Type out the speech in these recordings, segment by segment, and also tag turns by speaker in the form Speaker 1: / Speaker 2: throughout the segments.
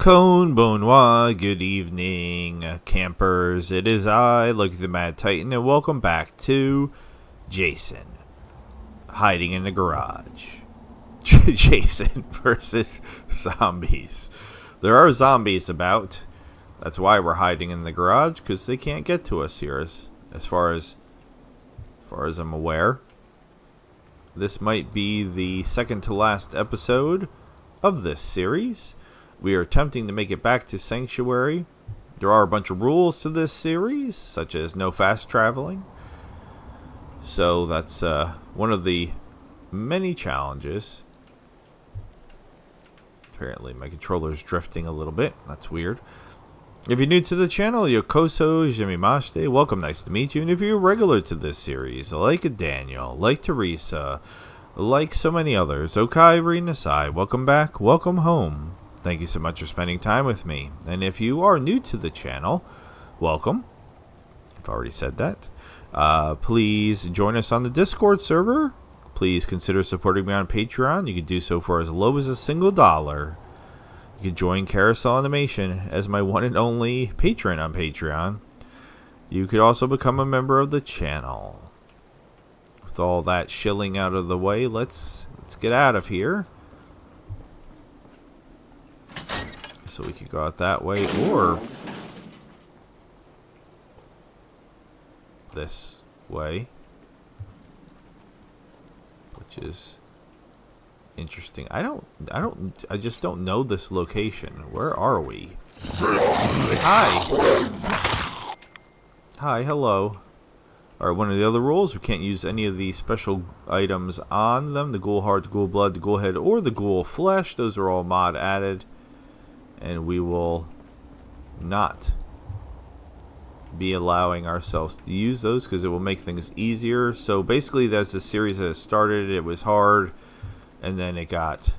Speaker 1: Con Bonnois, good evening, campers. It is I, Loki the Mad Titan, and welcome back to Jason, hiding in the garage. Jason versus zombies. There are zombies about. That's why we're hiding in the garage, because they can't get to us here, as far as I'm aware. This might be the second to last episode of this series. We are attempting to make it back to Sanctuary. There are a bunch of rules to this series, such as no fast traveling. So that's one of the many challenges. Apparently my controller's drifting a little bit. That's weird. If you're new to the channel, Yokoso Jimimashite, welcome, nice to meet you. And if you're a regular to this series, like Daniel, like Teresa, like so many others, Okai Rinasai, welcome back, welcome home. Thank you so much for spending time with me. And if you are new to the channel, welcome. I've already said that. Please join us on the Discord server. Please consider supporting me on Patreon. You can do so for as low as $1. You can join Carousel Animation as my one and only patron on Patreon. You could also become a member of the channel. With all that shilling out of the way, let's get out of here. So we could go out that way, or this way, which is interesting. I just don't know this location. Where are we? Hi. Hi, hello. Alright, one of the other rules, we can't use any of the special items on them. The ghoul heart, the ghoul blood, the ghoul head, or the ghoul flesh. Those are all mod added. And we will not be allowing ourselves to use those because it will make things easier. So basically, as the series has started, it was hard. And then it got...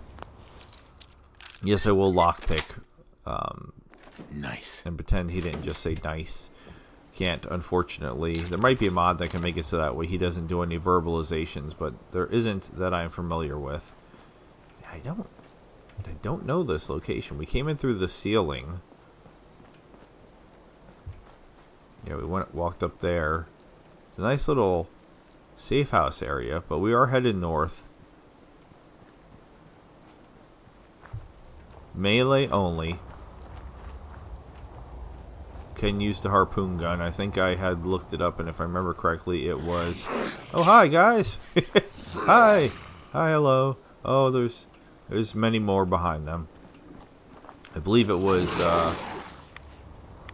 Speaker 1: Yes, I will lockpick.
Speaker 2: Nice.
Speaker 1: And pretend he didn't just say nice. Can't, unfortunately. There might be a mod that can make it so that way he doesn't do any verbalizations. But there isn't that I'm familiar with. I don't know this location. We came in through the ceiling. Yeah, we walked up there. It's a nice little safe house area, but we are headed north. Melee only. Can use the harpoon gun. I think I had looked it up, and if I remember correctly, it was... Oh, hi, guys! Hi! Hi, hello. Oh, there's many more behind them. I believe it was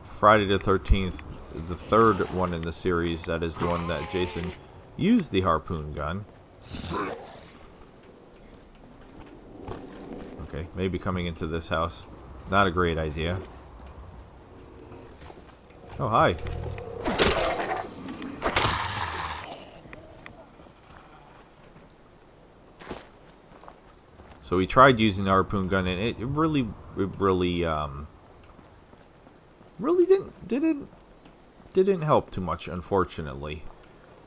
Speaker 1: Friday the 13th, the third one in the series. That is the one that Jason used the harpoon gun. Okay, maybe coming into this house. Not a great idea. Oh, hi. So we tried using the harpoon gun, and it really didn't help too much, unfortunately.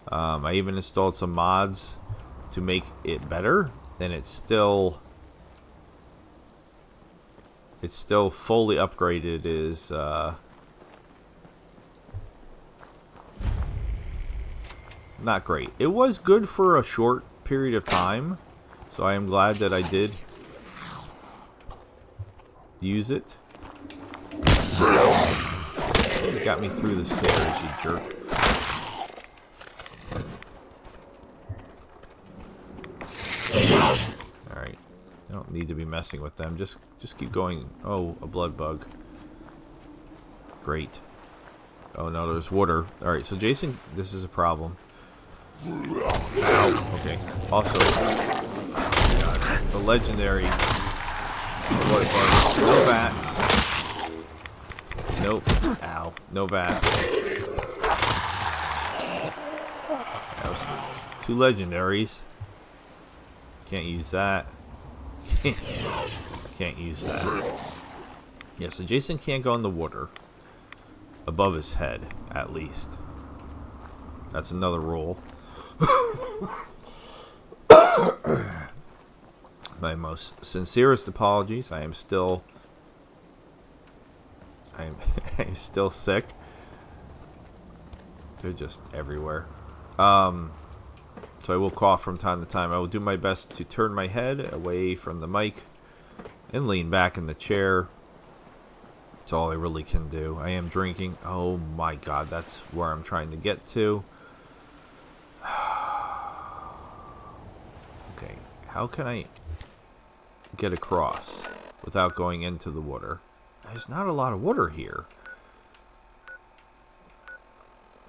Speaker 1: I even installed some mods to make it better, and it's still fully upgraded. Is not great. It was good for a short period of time. So I am glad that I did use it. You got me through the stairs, you jerk. Alright. I don't need to be messing with them. Just keep going. Oh, a blood bug. Great. Oh no, there's water. Alright, so Jason, this is a problem. Ow. Okay. Also... the legendary blood bug. No bats. Nope. Ow. No bats. That was 2 legendaries. Can't use that. Can't use that. Yeah, so Jason can't go in the water. Above his head, at least. That's another rule. My most sincerest apologies. I am still I'm, I'm still sick. They're just everywhere. So I will cough from time to time. I will do my best to turn my head away from the mic and lean back in the chair. That's all I really can do. I am drinking. Oh my god, that's where I'm trying to get to. Okay, how can I get across without going into the water? There's not a lot of water here.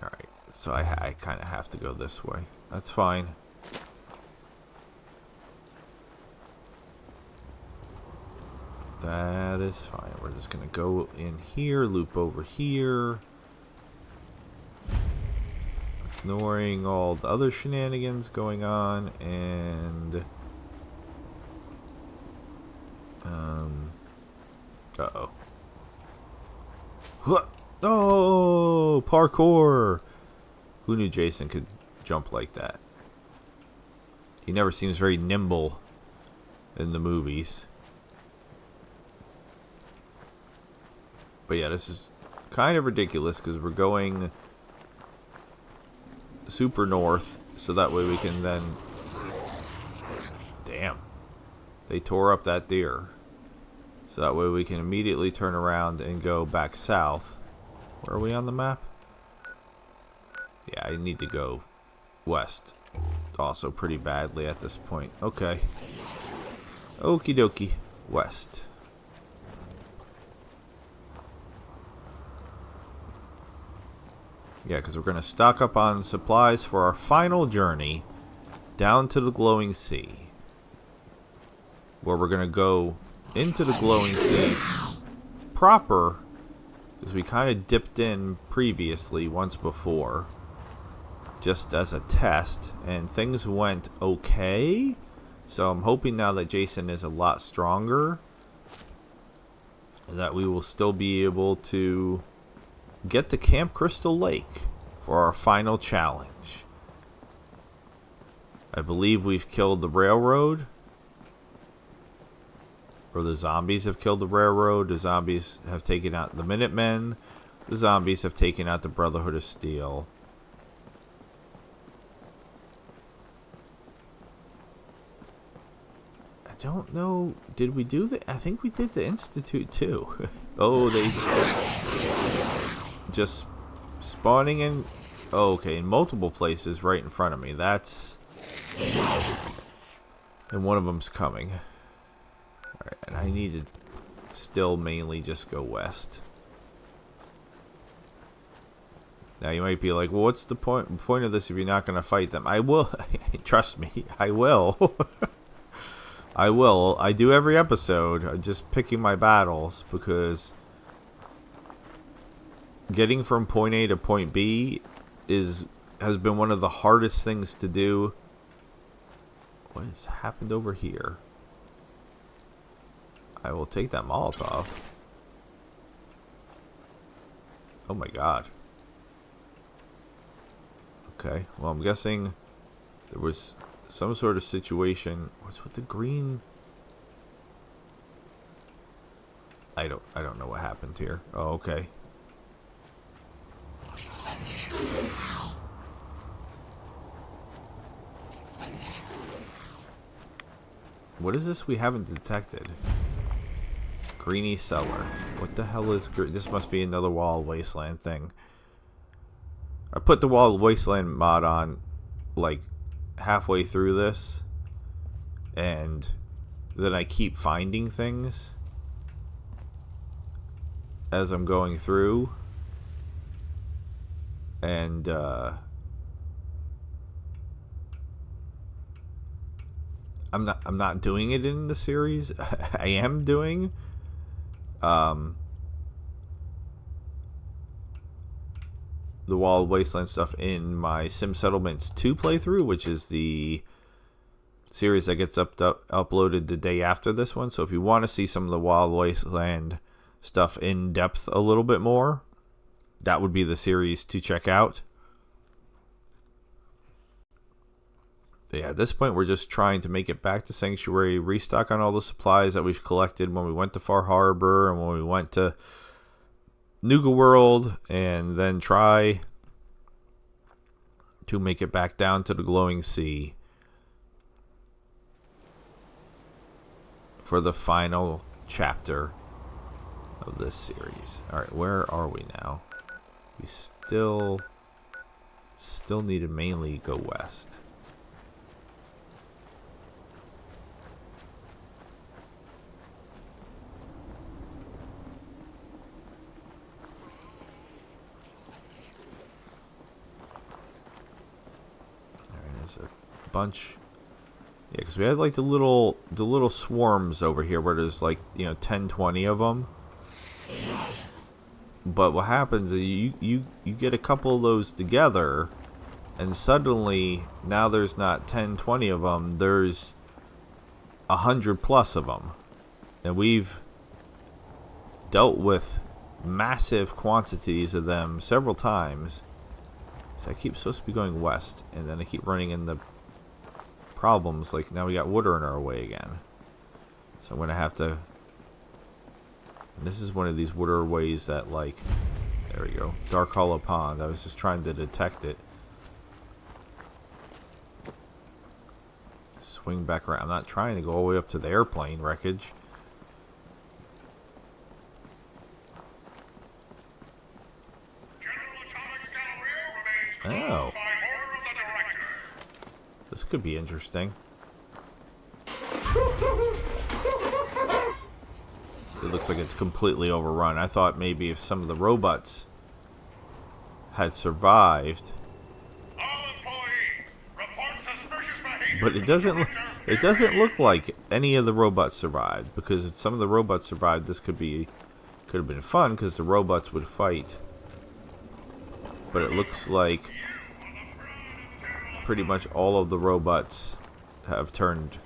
Speaker 1: Alright, so I kind of have to go this way. That's fine. That is fine. We're just going to go in here, loop over here. Ignoring all the other shenanigans going on, and... Uh-oh. Oh, parkour! Who knew Jason could jump like that? He never seems very nimble in the movies. But yeah, this is kind of ridiculous because we're going super north, so that way we can then... Damn. They tore up that deer. So that way we can immediately turn around and go back south. Where are we on the map? Yeah, I need to go west. Also pretty badly at this point. Okay. Okie dokie. West. Yeah, because we're going to stock up on supplies for our final journey down to the glowing sea. Where we're going to go into the glowing sea proper, because we kind of dipped in previously once before, just as a test, and things went okay. So I'm hoping now that Jason is a lot stronger, that we will still be able to get to Camp Crystal Lake for our final challenge. I believe we've killed the railroad. Or the zombies have killed the railroad. The zombies have taken out the Minutemen. The zombies have taken out the Brotherhood of Steel. I don't know. Did we do the... I think we did the Institute too. Oh, they... Just spawning in... Oh, okay, in multiple places right in front of me. That's... And one of them's coming. Alright, and I need to still mainly just go west. Now you might be like, well, what's the point of this if you're not going to fight them? I will. Trust me, I will. I will. I do every episode. I'm just picking my battles because getting from point A to point B has been one of the hardest things to do. What has happened over here? I will take that Molotov. Oh my god. Okay, well I'm guessing there was some sort of situation. What's with the green? I don't know what happened here. Oh, okay. What is this we haven't detected? Greeny cellar. What the hell is... This must be another Wild Wasteland thing. I put the Wild Wasteland mod on, like, halfway through this. And then I keep finding things as I'm going through. And, I'm not doing it in the series. I am doing... the Wild Wasteland stuff in my Sim Settlements 2 playthrough, which is the series that gets uploaded the day after this one. So if you want to see some of the Wild Wasteland stuff in depth a little bit more, that would be the series to check out. But yeah, at this point, we're just trying to make it back to Sanctuary, restock on all the supplies that we've collected when we went to Far Harbor and when we went to nuke a world and then try to make it back down to the glowing sea for the final chapter of this series. Alright, where are we now? We still need to mainly go west. There's a bunch. Yeah, because we had like the little swarms over here where there's like, 10, 20 of them. But what happens is you get a couple of those together, and suddenly now there's not 10, 20 of them. There's 100 plus of them, and we've dealt with massive quantities of them several times. So I keep supposed to be going west, and then I keep running into problems. Like now we got water in our way again. So I'm gonna have to. And this is one of these waterways that, like, there we go, Dark Hollow Pond. I was just trying to detect it. Swing back around. I'm not trying to go all the way up to the airplane wreckage. Oh. This could be interesting. It looks like it's completely overrun. I thought maybe if some of the robots had survived, but it doesn't look like any of the robots survived, because if some of the robots survived, this could have been fun because the robots would fight. But it looks like pretty much all of the robots have turned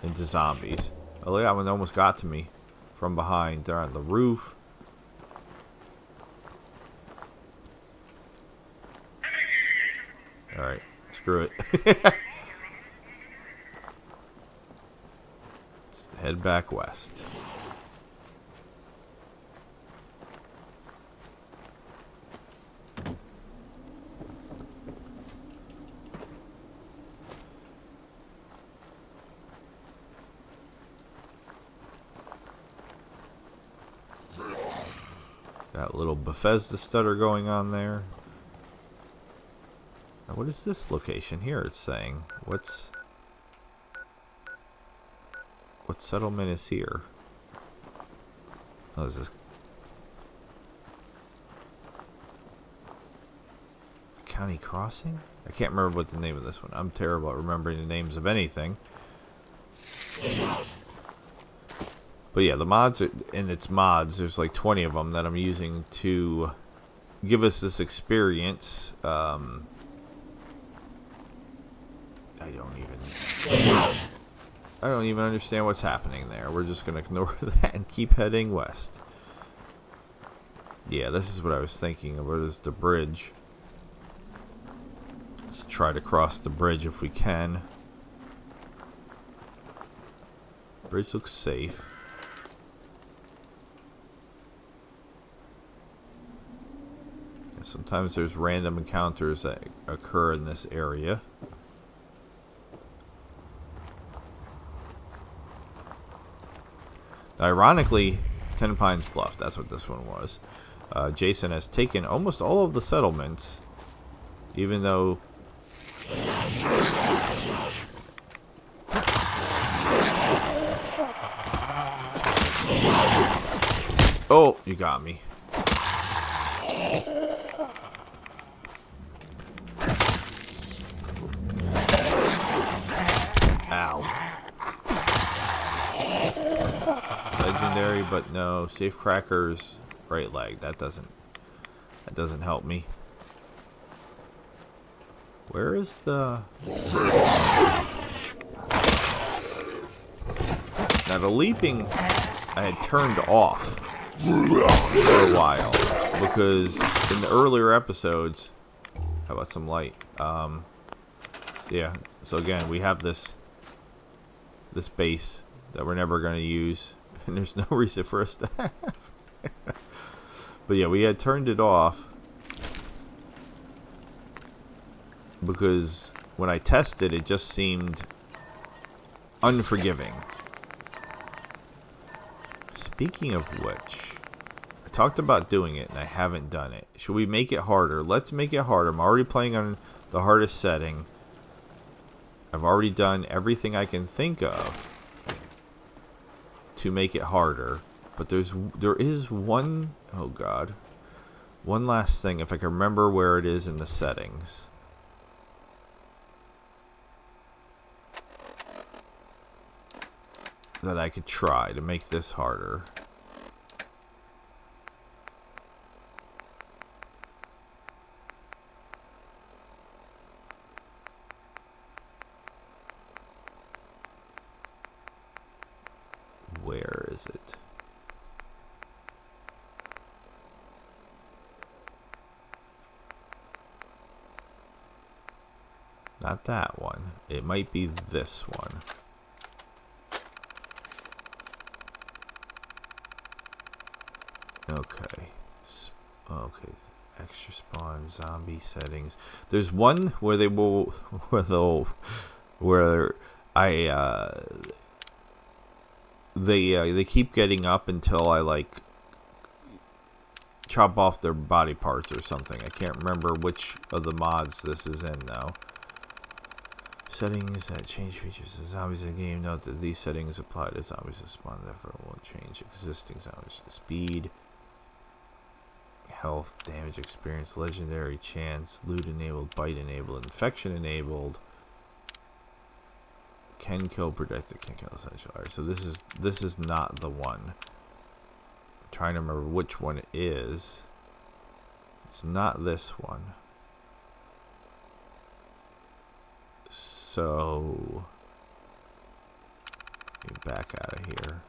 Speaker 1: into zombies. Oh, that one almost got to me from behind. They're on the roof. Alright, screw it. Let's head back west. Got a little Bethesda stutter going on there. Now, what is this location here? It's saying what settlement is here? Oh, is this County Crossing? I can't remember what the name of this one. I'm terrible at remembering the names of anything. But yeah, the mods, and its mods, there's like 20 of them that I'm using to give us this experience. I don't even understand what's happening there. We're just going to ignore that and keep heading west. Yeah, this is what I was thinking of. Where is the bridge? Let's try to cross the bridge if we can. Bridge looks safe. Sometimes there's random encounters that occur in this area. Ironically, Ten Pines Bluff, that's what this one was. Jason has taken almost all of the settlements, even though... Oh, you got me. Legendary, but no. Safe crackers, right leg. That doesn't help me. Where is the... Now the leaping I had turned off for a while because in the earlier episodes, how about some light? Yeah. So again, we have this base that we're never going to use, and there's no reason for us to have. But yeah, we had turned it off because when I tested, it just seemed unforgiving. Speaking of which, I talked about doing it and I haven't done it. Should we make it harder? Let's make it harder. I'm already playing on the hardest setting. I've already done everything I can think of to make it harder. But there is one, oh god, one last thing, if I can remember where it is in the settings. That I could try to make this harder. Where is it? Not that one. It might be this one. Okay. Okay. Extra spawn zombie settings. There's one where they will where they keep getting up until I like chop off their body parts or something. I can't remember which of the mods this is in though. Settings that change features of zombies in the game. Note that these settings apply to zombies that spawn, therefore won't change existing zombies. Speed, health, damage experience, legendary chance, loot enabled, bite enabled, infection enabled, can kill predicted, can kill essential. Alright, so this is not the one. I'm trying to remember which one it is. It's not this one. So get back out of here.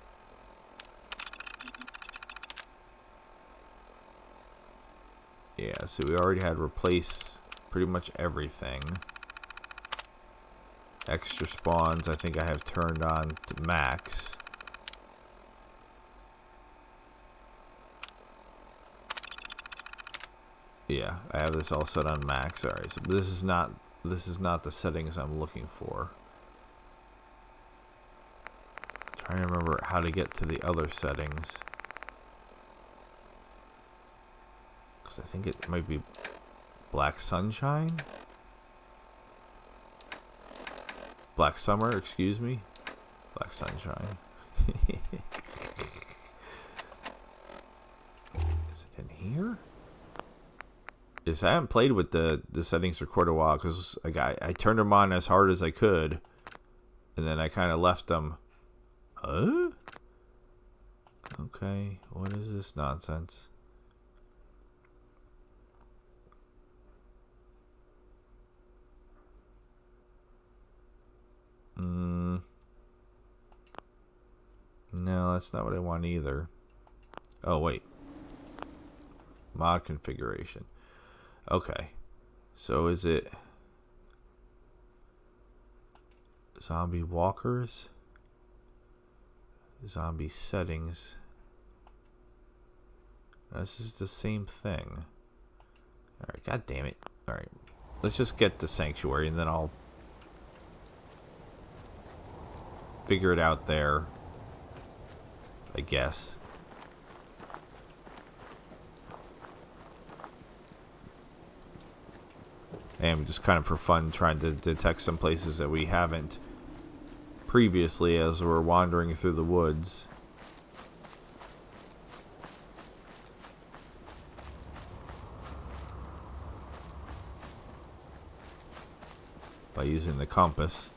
Speaker 1: Yeah, so we already had replace pretty much everything. Extra spawns, I think I have turned on to max. Yeah, I have this all set on max. Alright, so this is not the settings I'm looking for. I'm trying to remember how to get to the other settings. Because I think it might be Black Sunshine? Black Summer, excuse me. Black Sunshine. Is it in here? Yes, I haven't played with the settings for quite a while because I turned them on as hard as I could, and then I kind of left them. Huh? Okay, what is this nonsense? No, that's not what I want either. Oh, wait. Mod configuration. Okay. So is it zombie walkers? Zombie settings. This is the same thing. Alright, god damn it. Alright. Let's just get the sanctuary and then I'll figure it out there. I guess. And just kind of for fun trying to detect some places that we haven't previously as we're wandering through the woods. By using the compass.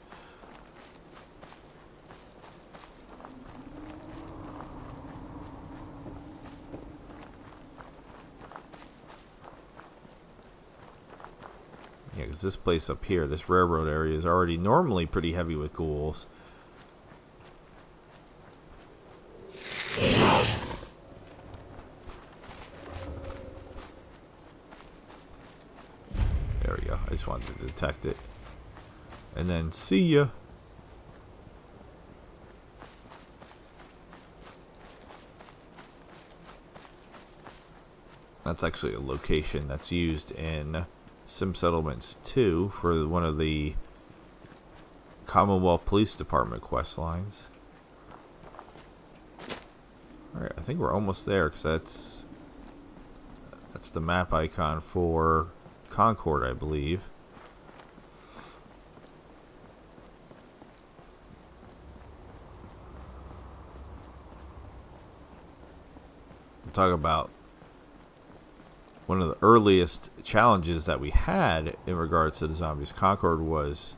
Speaker 1: Yeah, because this place up here, this railroad area, is already normally pretty heavy with ghouls. There we go. I just wanted to detect it. And then, see ya. That's actually a location that's used in Sim Settlements 2 for one of the Commonwealth Police Department quest lines. Alright, I think we're almost there, because that's the map icon for Concord, I believe. We'll talk about one of the earliest challenges that we had in regards to the zombies. Concord was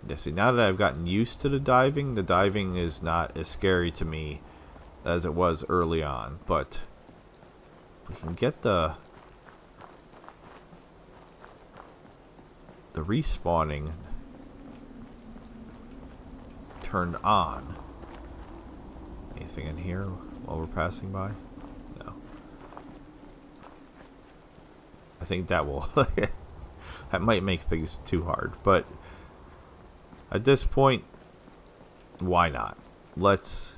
Speaker 1: yeah, see, now that I've gotten used to the diving is not as scary to me as it was early on. But we can get the respawning turned on. Anything in here while we're passing by? No. I think that will that might make things too hard, but at this point, why not? Let's...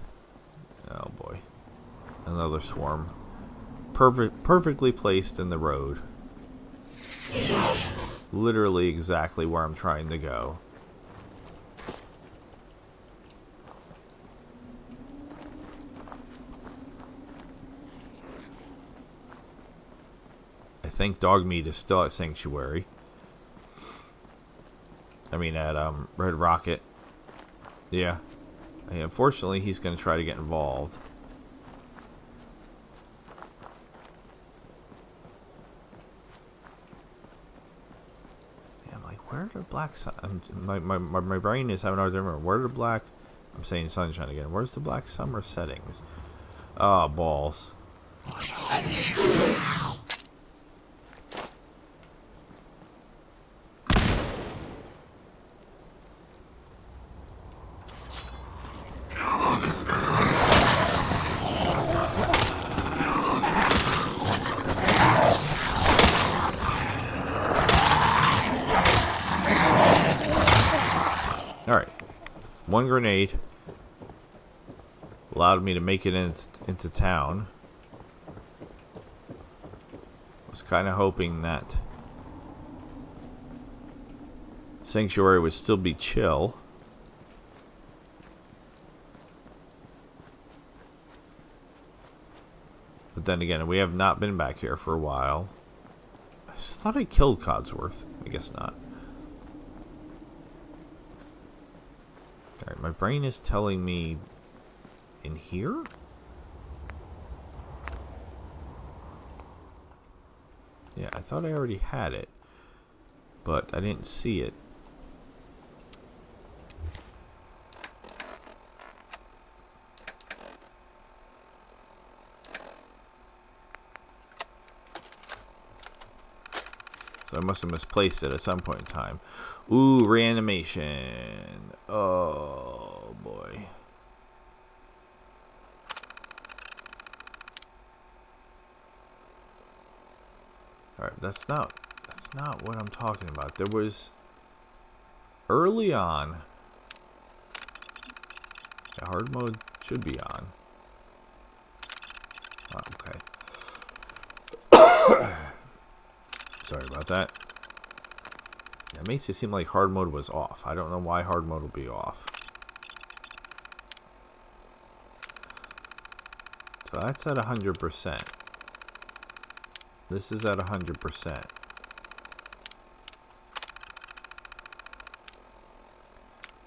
Speaker 1: Oh boy. Another swarm. Perfectly placed in the road. Literally exactly where I'm trying to go. I think dog meat is still at Sanctuary. I mean at Red Rocket. Yeah. Hey, unfortunately, he's going to try to get involved. Yeah, I'm like, where are the black my brain is having a hard time remembering. Where are the black... I'm saying sunshine again. Where's the black summer settings? Oh, balls. Alright. One grenade allowed me to make it into town. Was kind of hoping that Sanctuary would still be chill. But then again, we have not been back here for a while. I thought I killed Codsworth. I guess not. Alright, my brain is telling me in here? Yeah, I thought I already had it, but I didn't see it. So I must have misplaced it at some point in time. Ooh, reanimation. Oh, boy. Alright, that's not what I'm talking about. There was... Early on... Yeah, hard mode should be on. Oh, okay. Sorry about that. It makes it seem like hard mode was off. I don't know why hard mode will be off. So that's at 100%. This is at 100%.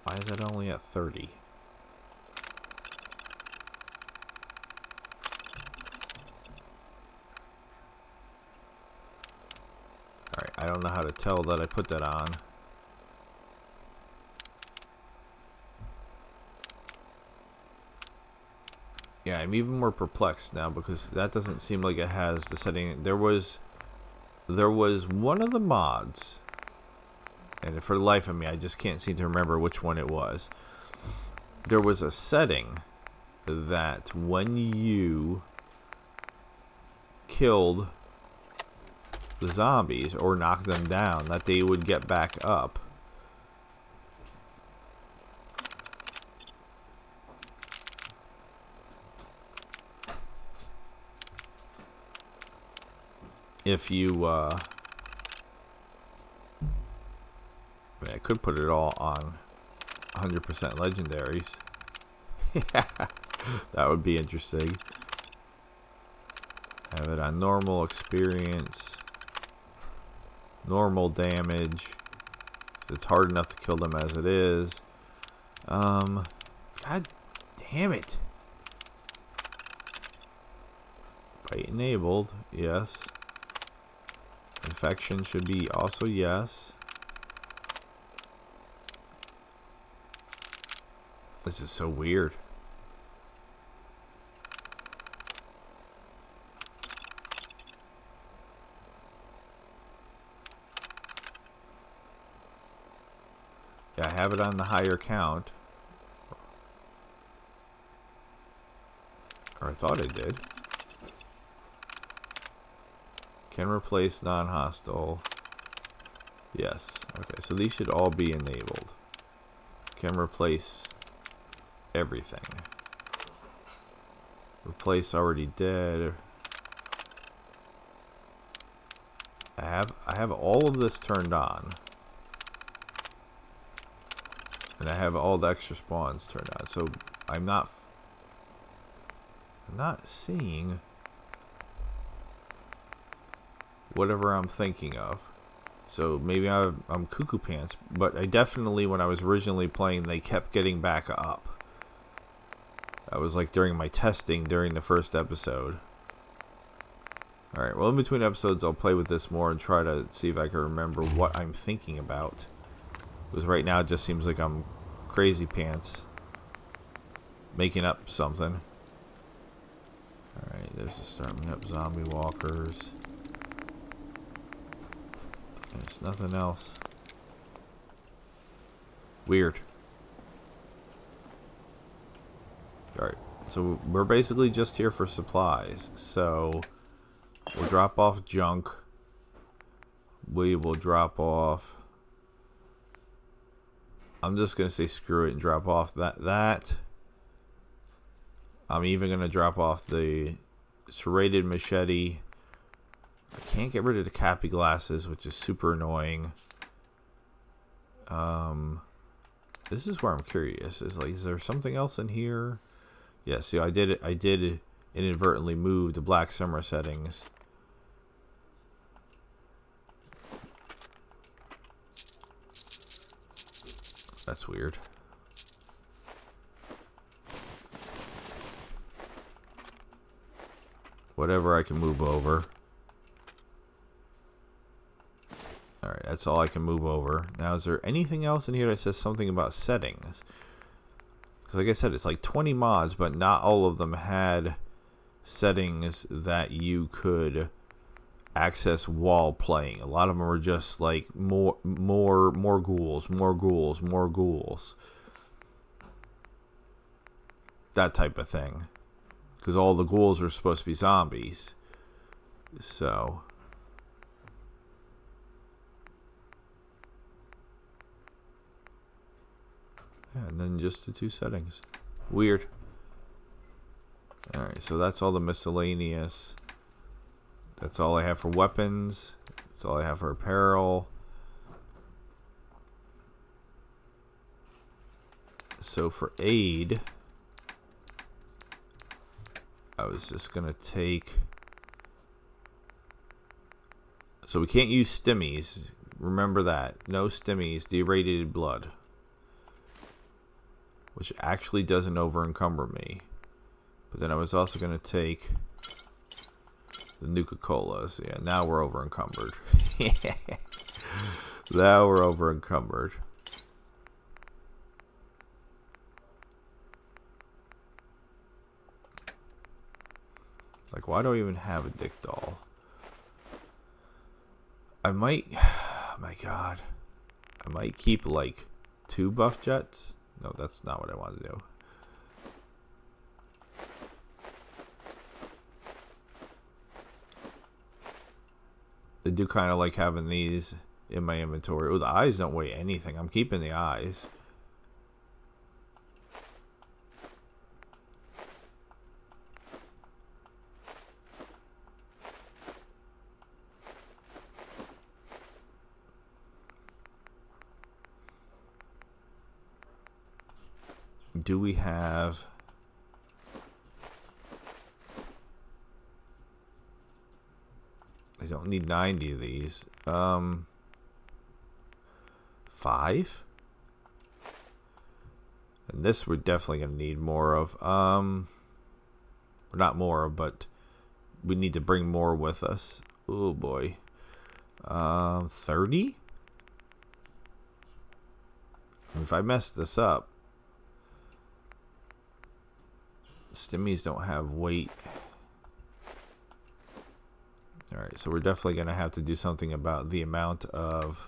Speaker 1: Why is it only at 30? Alright, I don't know how to tell that I put that on. Yeah, I'm even more perplexed now because that doesn't seem like it has the setting. There was one of the mods, and for the life of me, I just can't seem to remember which one it was. There was a setting that when you killed the zombies or knocked them down, that they would get back up if you, I mean, I could put it all on 100% legendaries. Yeah, that would be interesting. Have it on normal experience, normal damage. It's hard enough to kill them as it is. God damn it. Bite enabled, yes. Infection should be also yes. This is so weird. Yeah, I have it on the higher count. Or I thought I did. Can replace non-hostile. Yes. Okay, so these should all be enabled. Can replace everything. Replace already dead. I have all of this turned on. And I have all the extra spawns turned on. So I'm not seeing whatever I'm thinking of. So maybe I'm cuckoo pants, but I definitely, when I was originally playing, they kept getting back up. That was like during my testing during the first episode. Alright, well, in between episodes, I'll play with this more and try to see if I can remember what I'm thinking about. Because right now it just seems like I'm crazy pants making up something. Alright, there's the starting up zombie walkers. There's nothing else. Weird. Alright, so we're basically just here for supplies. So we'll drop off junk. We will drop off. I'm just gonna say screw it and drop off that. I'm even gonna drop off the serrated machete. I can't get rid of the cappy glasses, which is super annoying. This is where I'm curious. Is there something else in here? Yeah, see, I did inadvertently move the Black Summer settings. That's weird. Whatever I can move over. Alright, that's all I can move over. Now, is there anything else in here that says something about settings? Because like I said, it's like 20 mods, but not all of them had settings that you could access while playing. A lot of them were just like more ghouls, more ghouls, more ghouls. That type of thing. Because all the ghouls are supposed to be zombies. So yeah, and then just the two settings. Weird. Alright, so that's all the miscellaneous. That's all I have for weapons. That's all I have for apparel. So for aid, I was just going to take... So we can't use stimmies. Remember that. No stimmies. Deirradiated blood. Which actually doesn't over-encumber me. But then I was also going to take the Nuka-Colas. Yeah, now we're over-encumbered. Now we're over-encumbered. Like, why do I even have a dick doll? I might... Oh my god. I might keep, like, 2 buff jets. No, that's not what I want to do. I do kind of like having these in my inventory. Oh, the eyes don't weigh anything. I'm keeping the eyes. Do we have... I don't need 90 of these. 5? And this we're definitely going to need more of. Not more of, but we need to bring more with us. Oh boy. 30? If I mess this up, stimmies don't have weight. Alright, so we're definitely going to have to do something about the amount of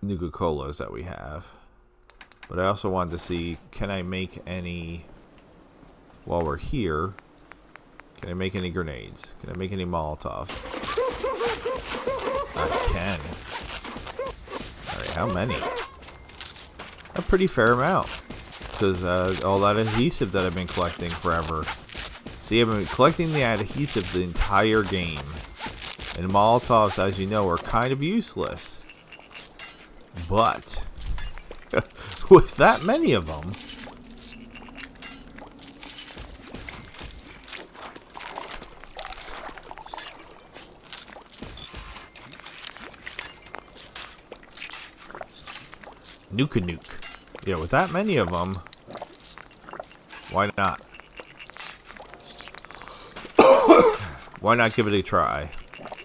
Speaker 1: Nuka-Colas that we have. But I also wanted to see, can I make any, while we're here, can I make any grenades? Can I make any Molotovs? I can. Alright, how many? A pretty fair amount. Because all that adhesive that I've been collecting forever. See, I've been collecting the adhesive the entire game. And Molotovs, as you know, are kind of useless. But with that many of them, Nuka Nuke. Yeah, with that many of them, why not? Why not give it a try?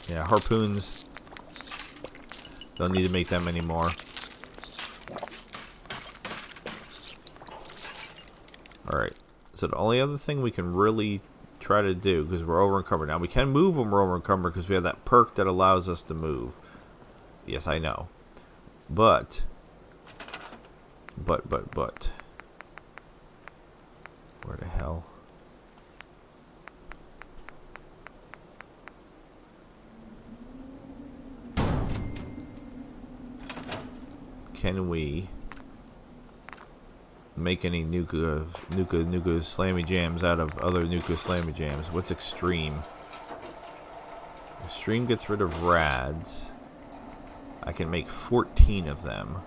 Speaker 1: Yeah, harpoons. Don't need to make them anymore. Alright. So the only other thing we can really try to do, because we're over encumbered. Now we can move when we're over encumbered because we have that perk that allows us to move. Yes, I know. But. Where the hell? Can we make any Nuka Slammy Jams out of other Nuka Slammy Jams? What's extreme? Extreme gets rid of rads. I can make 14 of them.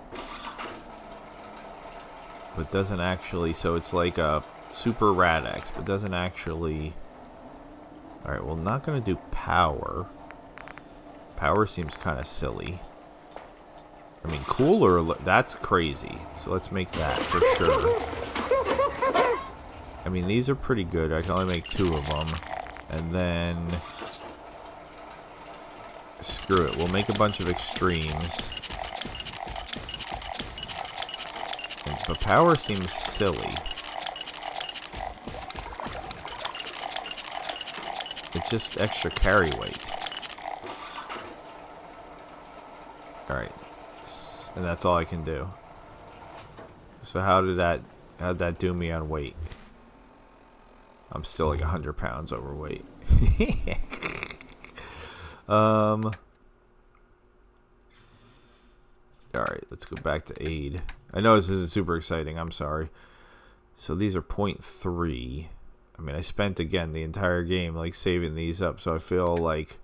Speaker 1: But doesn't actually, so it's like a super Radex, but doesn't actually. Alright, well, not gonna do power. Power seems kind of silly. I mean, cooler, that's crazy. So let's make that for sure. I mean, these are pretty good. I can only make 2 of them. And then screw it. We'll make a bunch of extremes. But power seems silly. It's just extra carry weight. Alright. And that's all I can do. So how'd that do me on weight? I'm still like 100 pounds overweight. Alright, let's go back to aid. I know this isn't super exciting, I'm sorry. So these are 0.3. I mean, I spent again the entire game like saving these up, so I feel like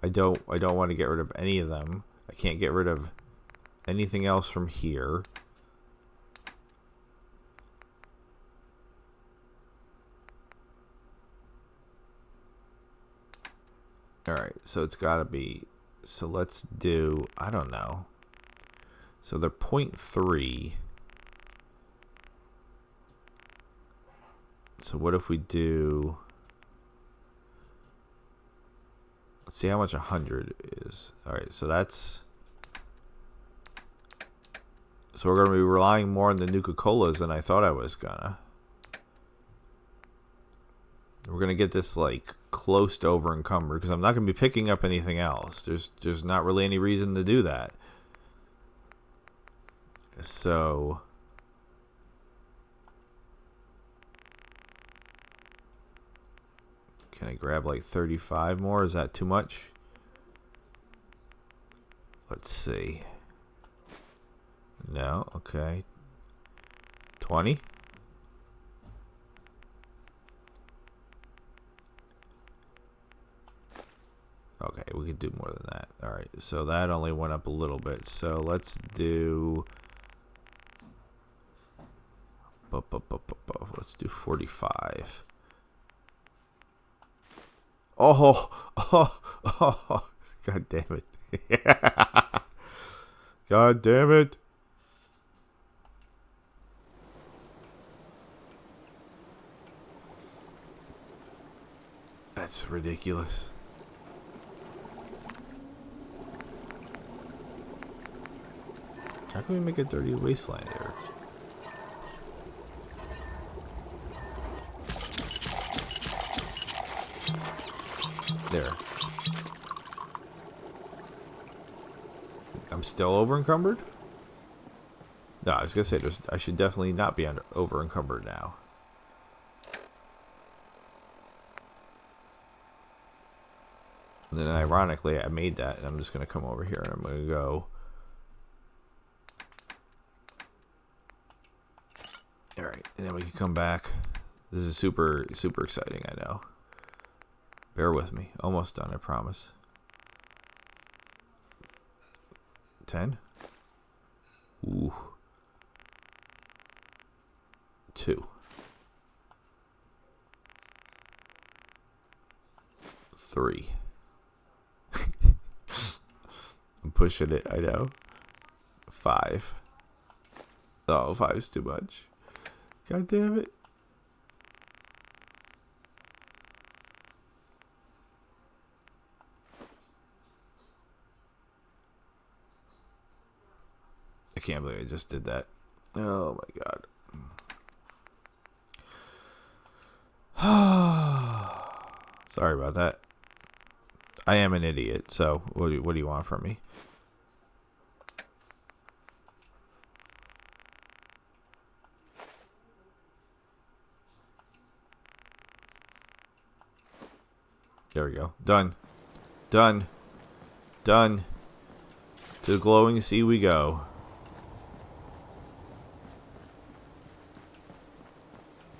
Speaker 1: I don't want to get rid of any of them. I can't get rid of anything else from here. Alright, so it's got to be... So let's do... I don't know. So they're 0.3. So what if we do... Let's see how much 100 is. Alright, so that's... So we're going to be relying more on the Nuka-Colas than I thought I was gonna. We're going to get this like close to over encumbered because I'm not going to be picking up anything else. There's not really any reason to do that. So can I grab like 35 more? Is that too much? Let's see. No, okay. 20? Okay, we could do more than that. All right, so that only went up a little bit. So let's do... Let's do 45. Oh, God damn it. God damn it. That's ridiculous. How can we make a dirty wasteland here? There. I'm still over encumbered? No, I was gonna say I should definitely not be over encumbered now. And then ironically I made that, and I'm just gonna come over here and I'm gonna go. Alright, and then we can come back. This is super exciting, I know. Bear with me. Almost done, I promise. 10? Ooh. 2. 3. I'm pushing it, I know. 5. Oh, 5's too much. God damn it. I can't believe I just did that. Oh my god. Sorry about that. I am an idiot, so what do you want from me? There we go. Done. Done. Done. To the glowing sea we go.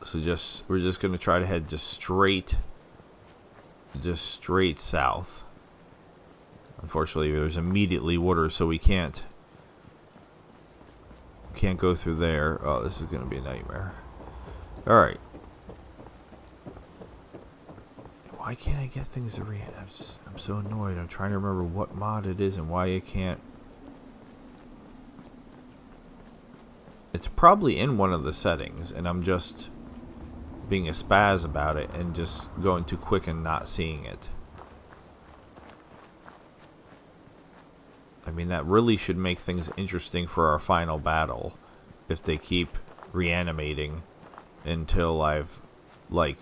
Speaker 1: So we're just gonna try to head just straight south. Unfortunately, there's immediately water, so we can't go through there. Oh, this is gonna be a nightmare. All right. Why can't I get things to read? I'm so annoyed. I'm trying to remember what mod it is and why it can't. It's probably in one of the settings, and I'm just being a spaz about it and just going too quick and not seeing it. I mean, that really should make things interesting for our final battle if they keep reanimating until I've, like,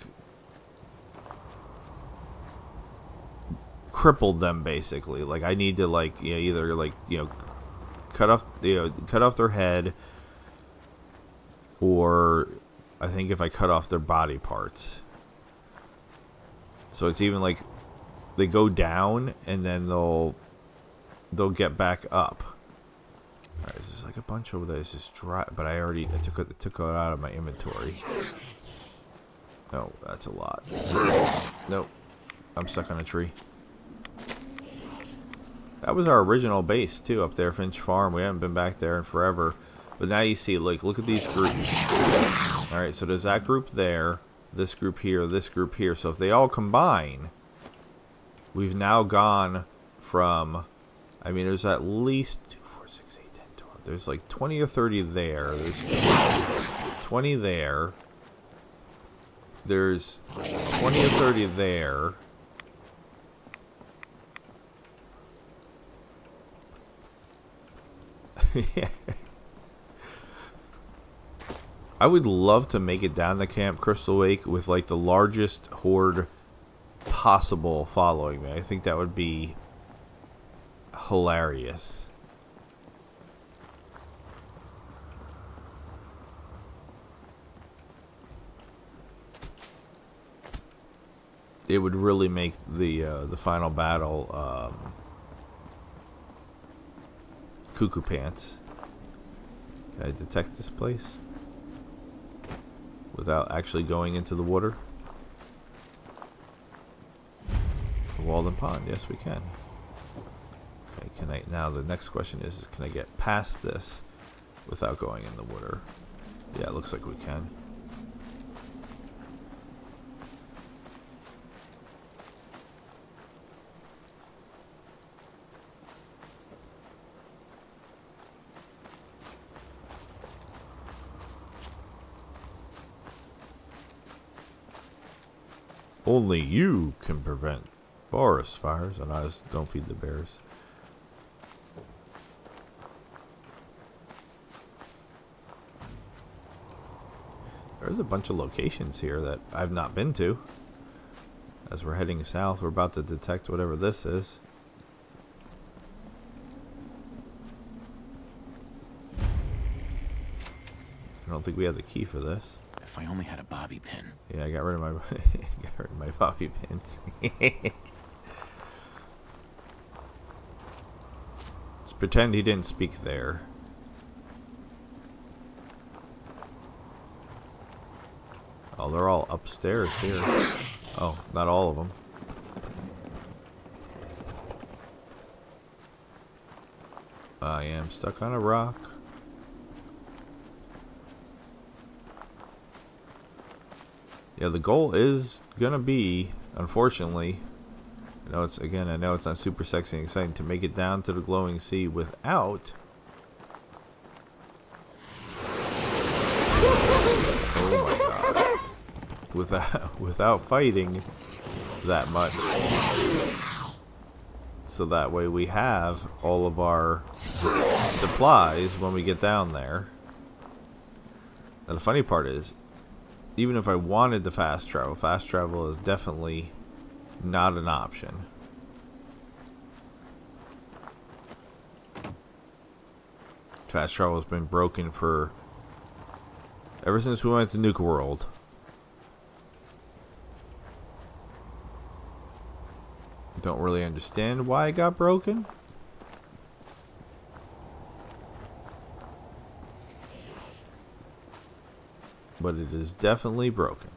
Speaker 1: crippled them, basically. Like, I need to, like, you know, either, like, you know, cut off their head, or I think if I cut off their body parts. So it's even like they go down and then they'll get back up. Alright, this is like a bunch over there. It's just dry, but I took it out of my inventory. Oh, that's a lot. Nope. I'm stuck on a tree. That was our original base too, up there, Finch Farm. We haven't been back there in forever. But now you see, like, look at these groups. Alright, so there's that group there, this group here, this group here. So if they all combine, we've now gone from, I mean, there's at least 2, 4, 6, 8, 10, 12. There's like 20 or 30 there. There's 20 there. There's 20 or 30 there. Yeah. I would love to make it down to Camp Crystal Lake with like the largest horde possible following me. I think that would be hilarious. It would really make the final battle cuckoo pants. Can I detect this place without actually going into the water? Walden Pond. Yes, we can. Okay, can I... Now, the next question is can I get past this without going in the water? Yeah, it looks like we can. Only you can prevent forest fires, and I don't feed the bears. There's a bunch of locations here that I've not been to. As we're heading south, we're about to detect whatever this is. I don't think we have the key for this.
Speaker 2: If I only had a bobby pin.
Speaker 1: Yeah, I got rid of my bobby pins. Let's pretend he didn't speak there. Oh, they're all upstairs here. Oh, not all of them. I am stuck on a rock. Yeah, the goal is gonna be, unfortunately, I know it's not super sexy and exciting to make it down to the glowing sea without. Oh my god! Without fighting that much, so that way we have all of our supplies when we get down there. And the funny part is, even if I wanted to fast travel is definitely not an option. Fast travel has been broken for ever since we went to Nuke World. Don't really understand why it got broken. But it is definitely broken.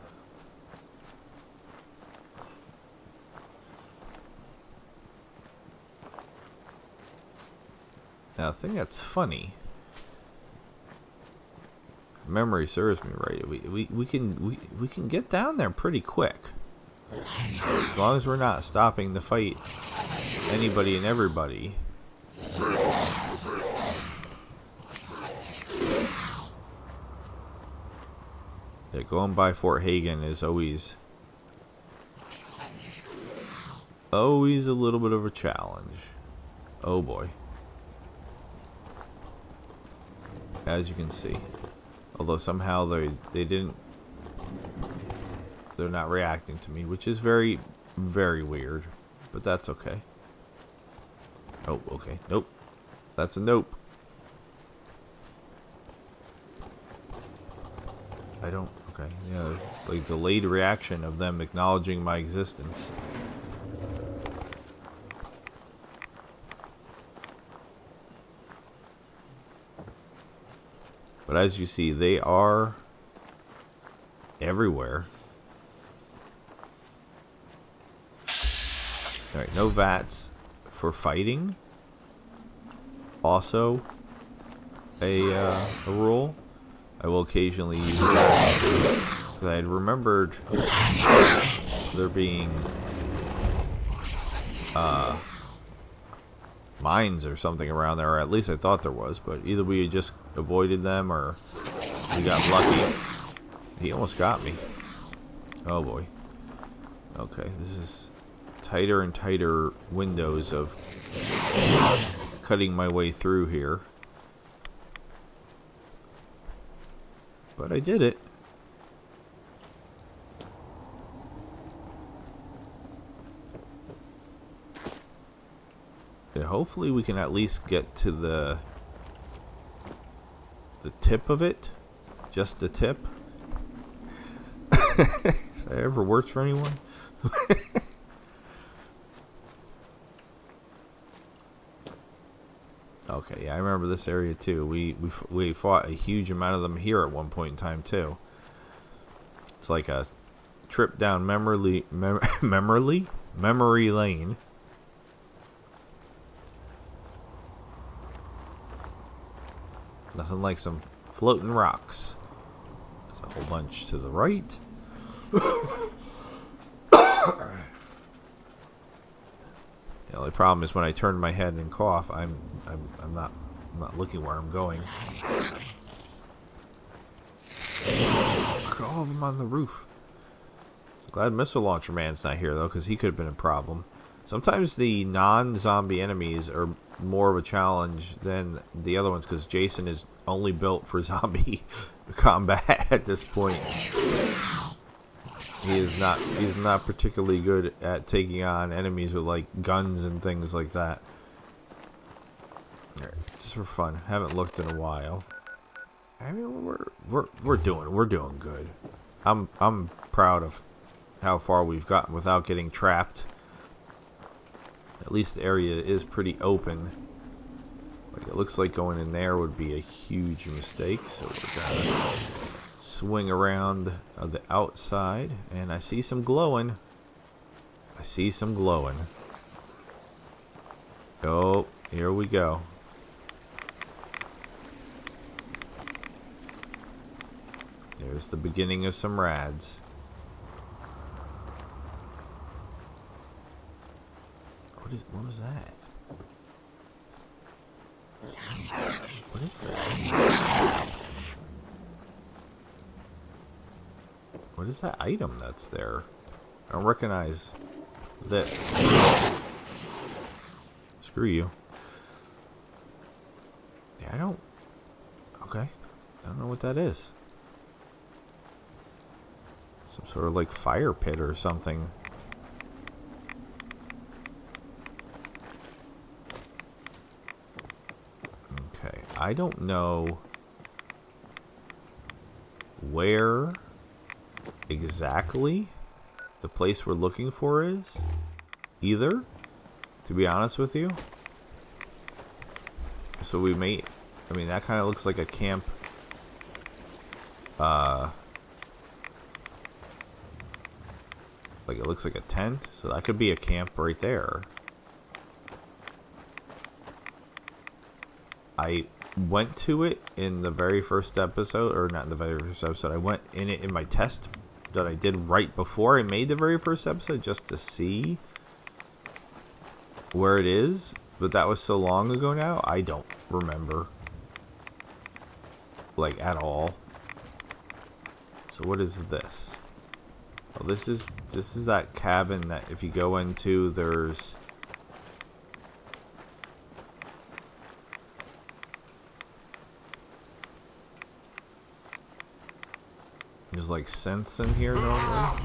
Speaker 1: Now, the thing that's funny, memory serves me right, we can get down there pretty quick, as long as we're not stopping to fight anybody and everybody. Yeah, going by Fort Hagen is always a little bit of a challenge. Oh boy. As you can see. Although somehow they're not reacting to me, which is very, very weird. But that's okay. Oh, okay. Nope. That's a nope. I don't... Okay, yeah, like delayed reaction of them acknowledging my existence. But as you see, they are everywhere. Alright, no VATS for fighting. Also a rule. I will occasionally use that because I had remembered there being mines or something around there, or at least I thought there was, but either we had just avoided them or we got lucky. He almost got me. Oh boy. Okay, this is tighter and tighter windows of cutting my way through here. But I did it. Yeah, hopefully we can at least get to the tip of it. Just the tip. Has that ever worked for anyone? Okay, yeah, I remember this area too. We fought a huge amount of them here at one point in time too. It's like a trip down memory Memory lane. Nothing like some floating rocks. There's a whole bunch to the right. The only problem is when I turn my head and cough, I'm not looking where I'm going. Look at all of them on the roof. Glad Missile Launcher Man's not here though, because he could have been a problem. Sometimes the non-zombie enemies are more of a challenge than the other ones, because Jason is only built for zombie combat at this point. He's not particularly good at taking on enemies with like guns and things like that. Just for fun. Haven't looked in a while. I mean, we're doing good. I'm proud of how far we've gotten without getting trapped. At least the area is pretty open. Like, it looks like going in there would be a huge mistake, so we're gonna swing around the outside, and I see some glowing. Oh, here we go. There's the beginning of some rads. What was that? What is that? What is that item that's there? I don't recognize this. Screw you. Yeah, I don't... Okay. I don't know what that is. Some sort of like fire pit or something. Okay. I don't know where exactly the place we're looking for is either, to be honest with you. So we may, I mean, that kind of looks like a camp. Like, it looks like a tent, so that could be a camp right there. I went to it in the very first episode, or not in the very first episode. I went in it in my test that I did right before I made the very first episode, just to see where it is. But that was so long ago now, I don't remember, like, at all. So what is this? Oh, this is that cabin that if you go into, there's like scents in here normally.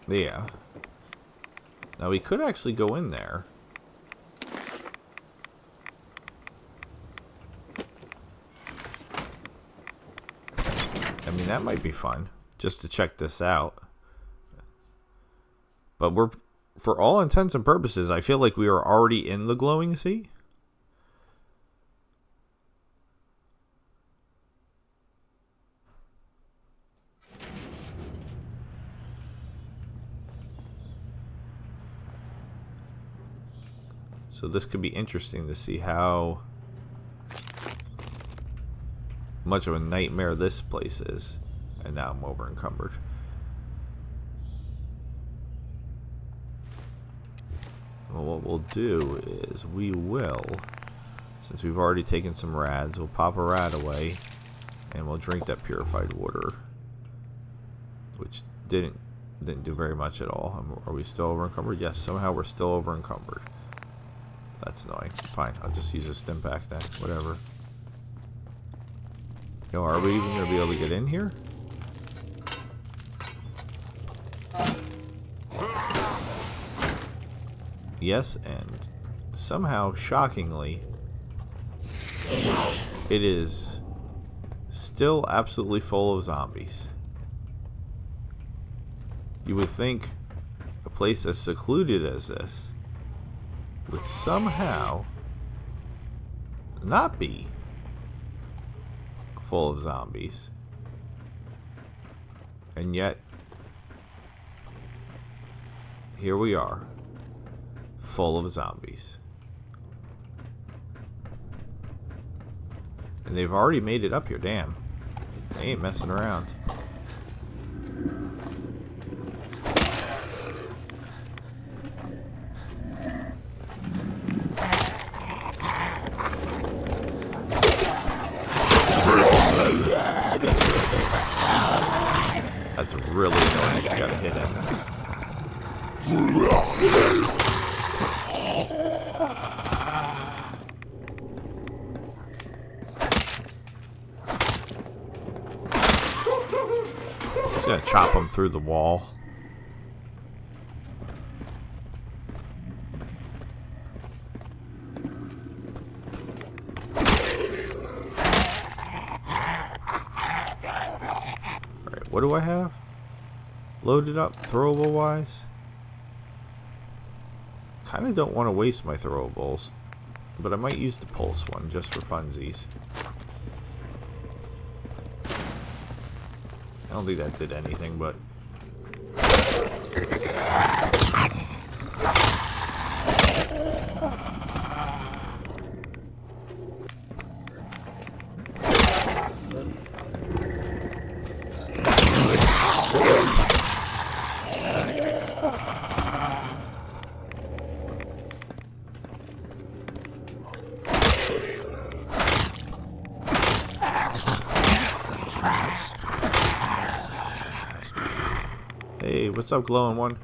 Speaker 1: Yeah. Now we could actually go in there. I mean, that might be fun, just to check this out. But we're, for all intents and purposes, I feel like we are already in the glowing sea. So this could be interesting to see how much of a nightmare this place is. And now I'm over encumbered. Well, what we'll do is we will, since we've already taken some rads, we'll pop a rad away and we'll drink that purified water, which didn't do very much at all. Are we still over encumbered? Yes, somehow we're still over encumbered. That's annoying. Fine, I'll just use a stim pack then. Whatever. Yo, are we even going to be able to get in here? Yes, and somehow, shockingly, it is still absolutely full of zombies. You would think a place as secluded as this would somehow not be full of zombies. And yet, here we are, full of zombies. And they've already made it up here, damn. They ain't messing around. That's really annoying. You gotta hit him. Just gonna chop him through the wall. Alright, what do I have? Loaded up, throwable wise. Kinda don't want to waste my throwables, but I might use the pulse one just for funsies. I don't think that did anything, but hey, what's up, glowing one?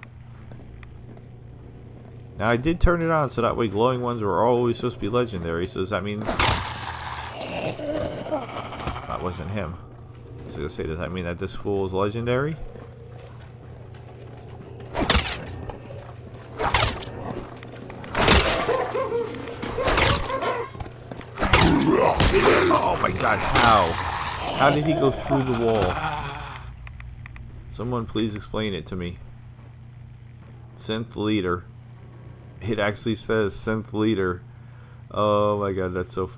Speaker 1: Now, I did turn it on so that way glowing ones were always supposed to be legendary. So does that mean that wasn't him? I was gonna say, does that mean that this fool is legendary? Oh my god, how? How did he go through the wall? Someone please explain it to me. Synth leader. It actually says synth leader. Oh my god, that's so...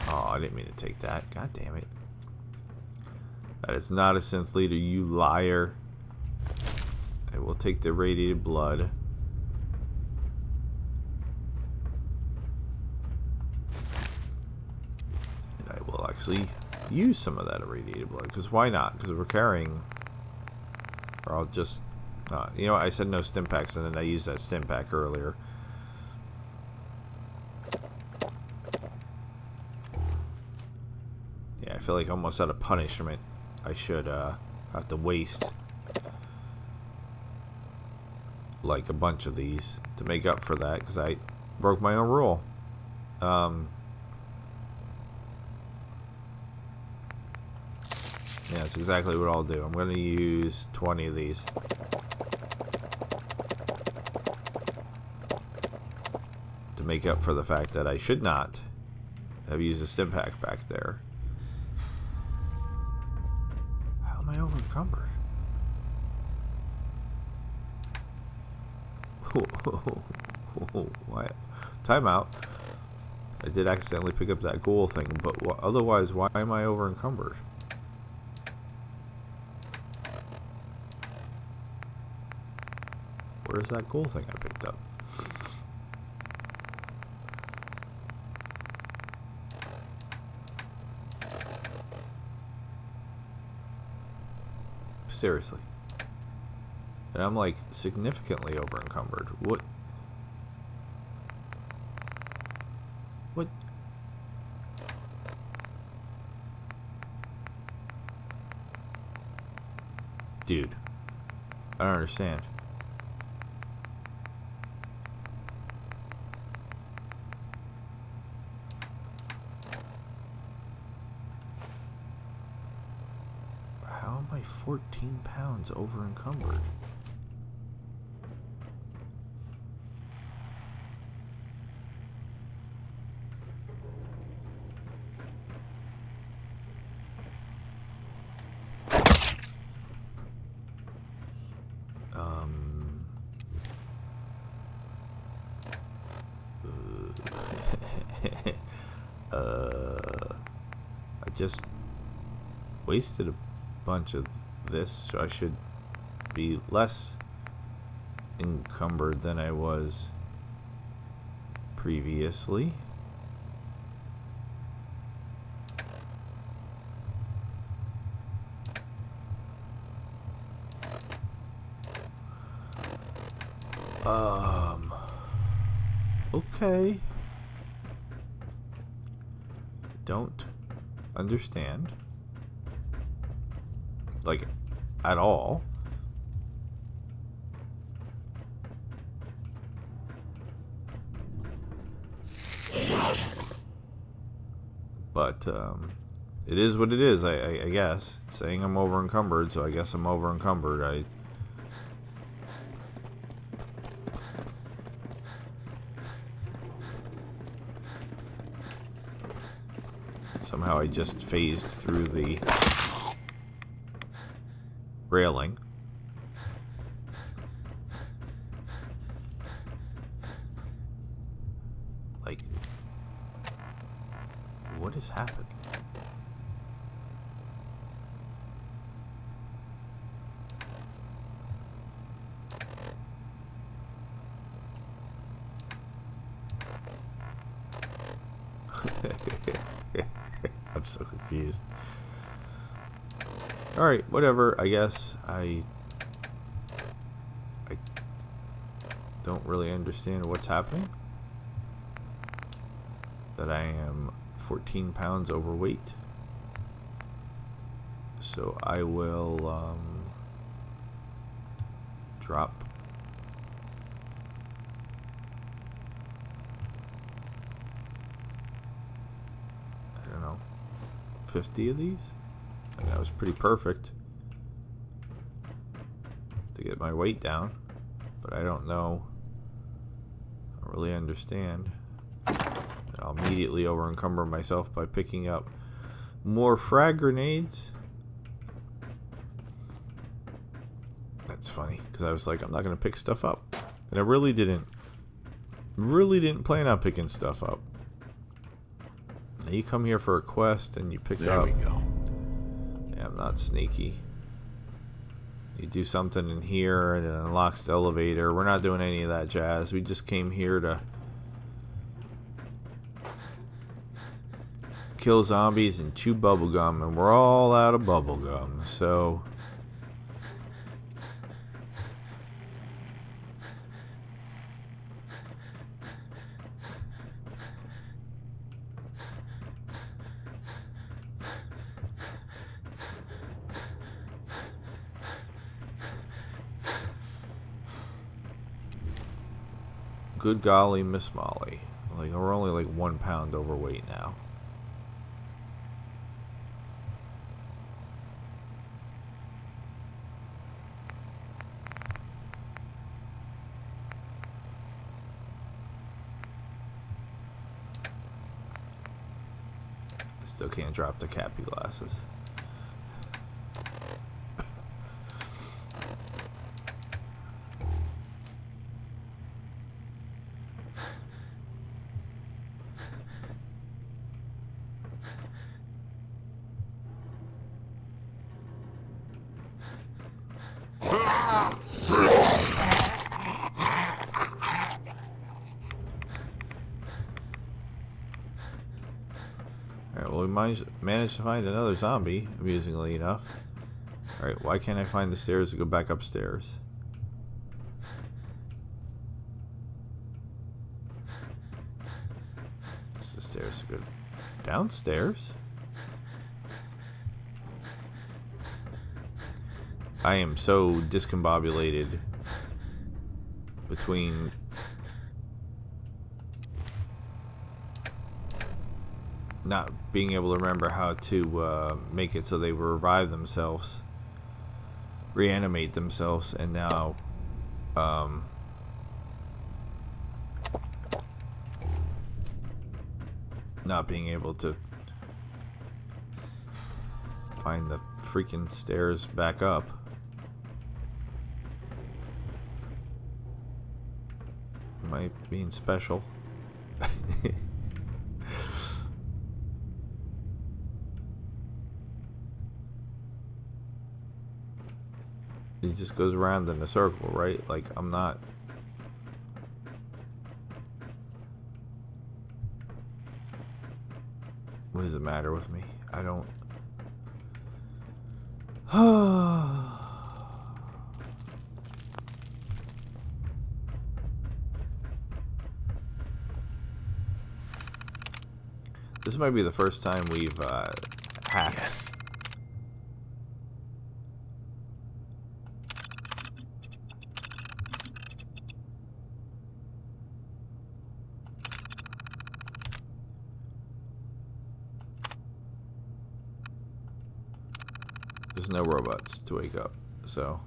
Speaker 1: Oh, I didn't mean to take that. God damn it. That is not a synth leader, you liar. I will take the radiated blood. And I will actually use some of that irradiated blood. Because why not? Because we're carrying... Or I'll just... you know what? I said no stim packs, and then I used that stim pack earlier. Yeah, I feel like almost out of punishment, I should have to waste like a bunch of these to make up for that, because I broke my own rule. Yeah, that's exactly what I'll do. I'm going to use 20 of these. To make up for the fact that I should not have used a stim pack back there. How am I over encumbered? What? Timeout. I did accidentally pick up that ghoul thing, but otherwise, why am I over encumbered? Where's that ghoul thing I picked up? Seriously. And I'm like significantly over encumbered. What? What? Dude. I don't understand. How am I 14 pounds over encumbered? I just wasted a bunch of this, so I should be less encumbered than I was previously. Okay. Don't understand. Like, at all. But, it is what it is, I guess. It's saying I'm over encumbered, so I guess I'm over encumbered. Somehow I just phased through the railing. Like, what is happening? I'm so confused. Alright, whatever, I guess. I don't really understand what's happening. That I am 14 pounds overweight. So I will drop I don't know, 50 of these? And that was pretty perfect to get my weight down, but I don't know, I don't really understand. I'll immediately over encumber myself by picking up more frag grenades. That's funny, because I was like, I'm not going to pick stuff up, and I really didn't plan on picking stuff up. Now you come here for a quest and you pick up.
Speaker 2: There we go.
Speaker 1: Yeah, I'm not sneaky. You do something in here and it unlocks the elevator. We're not doing any of that jazz. We just came here to kill zombies and chew bubblegum, and we're all out of bubblegum, so good golly, Miss Molly. Like, we're only like 1 pound overweight now. Still can't drop the cappy glasses. Alright, well, we managed to find another zombie, amusingly enough. Alright, why can't I find the stairs to go back upstairs? It's the stairs to go downstairs? I am so discombobulated between not being able to remember how to make it so they revive themselves, reanimate themselves, and now not being able to find the freaking stairs back up. Am I being special? He just goes around in a circle, right? Like, I'm not... What does it matter with me? I don't... This might be the first time we've hacked.
Speaker 2: Yes.
Speaker 1: There's no robots to wake up, so...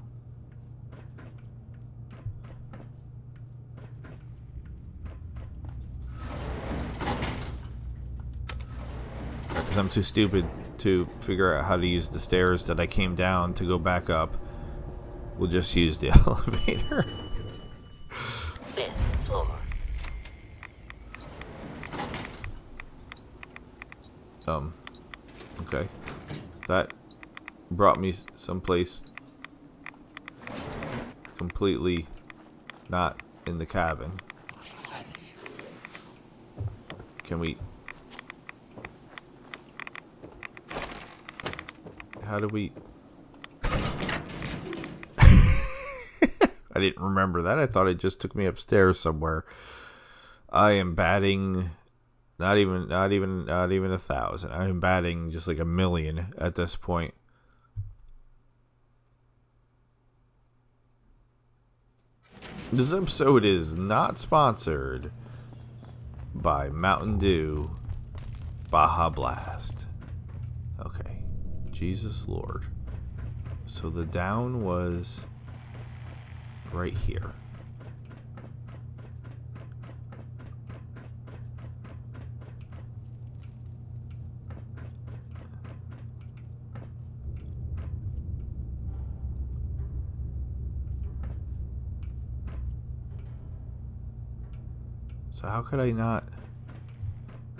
Speaker 1: Because I'm too stupid to figure out how to use the stairs that I came down to go back up. We'll just use the elevator.
Speaker 2: Fifth floor.
Speaker 1: Okay. That brought me someplace completely not in the cabin. Can we... How do we... I didn't remember that. I thought it just took me upstairs somewhere. I am batting not even 1,000. I am batting just like 1,000,000 at this point. This episode is not sponsored by Mountain Dew Baja Blast. Okay. Jesus Lord. So the down was right here. So how could I not?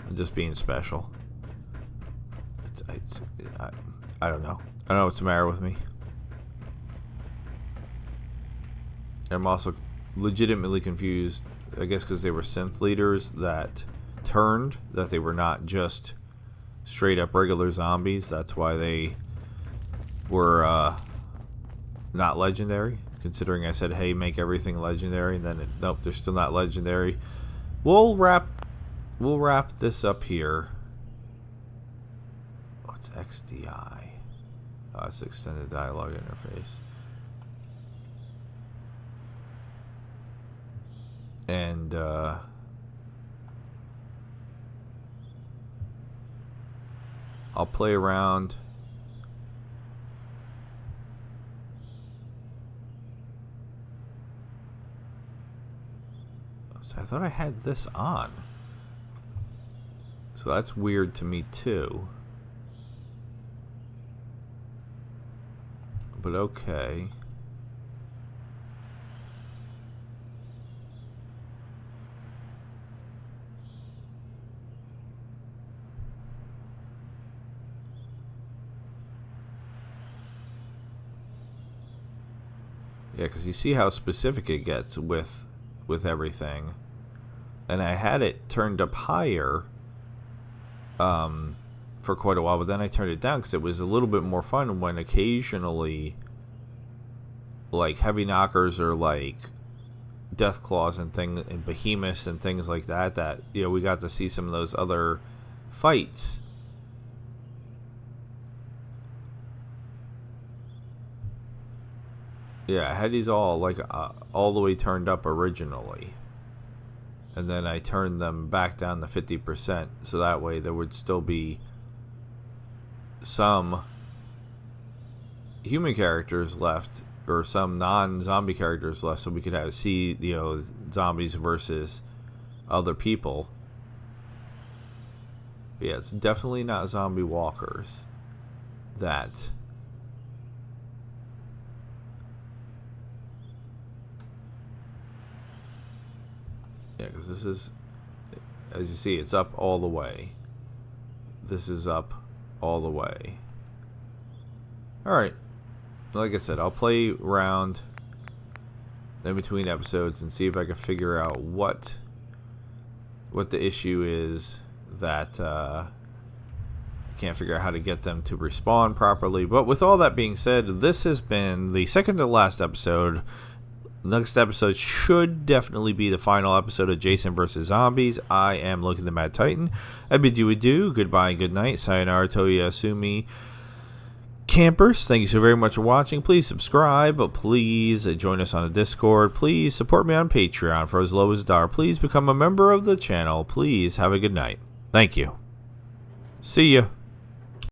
Speaker 1: I'm just being special. I don't know. I don't know what's the matter with me. I'm also legitimately confused. I guess because they were synth leaders that turned, that they were not just straight up regular zombies. That's why they were not legendary. Considering I said, hey, make everything legendary, and then nope, they're still not legendary. We'll wrap this up here. What's XDI? Oh, it's extended dialogue interface. And I'll play around. So I thought I had this on. So that's weird to me too. But okay. Yeah, because you see how specific it gets with everything. And I had it turned up higher for quite a while, but then I turned it down because it was a little bit more fun when occasionally like heavy knockers or like death claws and behemoths and things like that you know, we got to see some of those other fights. Yeah, I had these all like all the way turned up originally, and then I turned them back down to 50%, so that way there would still be some human characters left, or some non-zombie characters left, so we could see, you know, zombies versus other people. But yeah, it's definitely not zombie walkers. Yeah, because this is, as you see, it's up all the way. This is up all the way. Alright. like I said, I'll play around in between episodes and see if I can figure out what the issue is that I can't figure out how to get them to respond properly. But with all that being said, this has been the second to last episode. Next episode should definitely be the final episode of Jason vs. Zombies. I am Loki the Mad Titan. I bid you adieu, goodbye, and good night. Sayonara, Toyasumi. Campers, thank you so very much for watching. Please subscribe, but please join us on the Discord. Please support me on Patreon for as low as $1. Please become a member of the channel. Please have a good night. Thank you. See ya.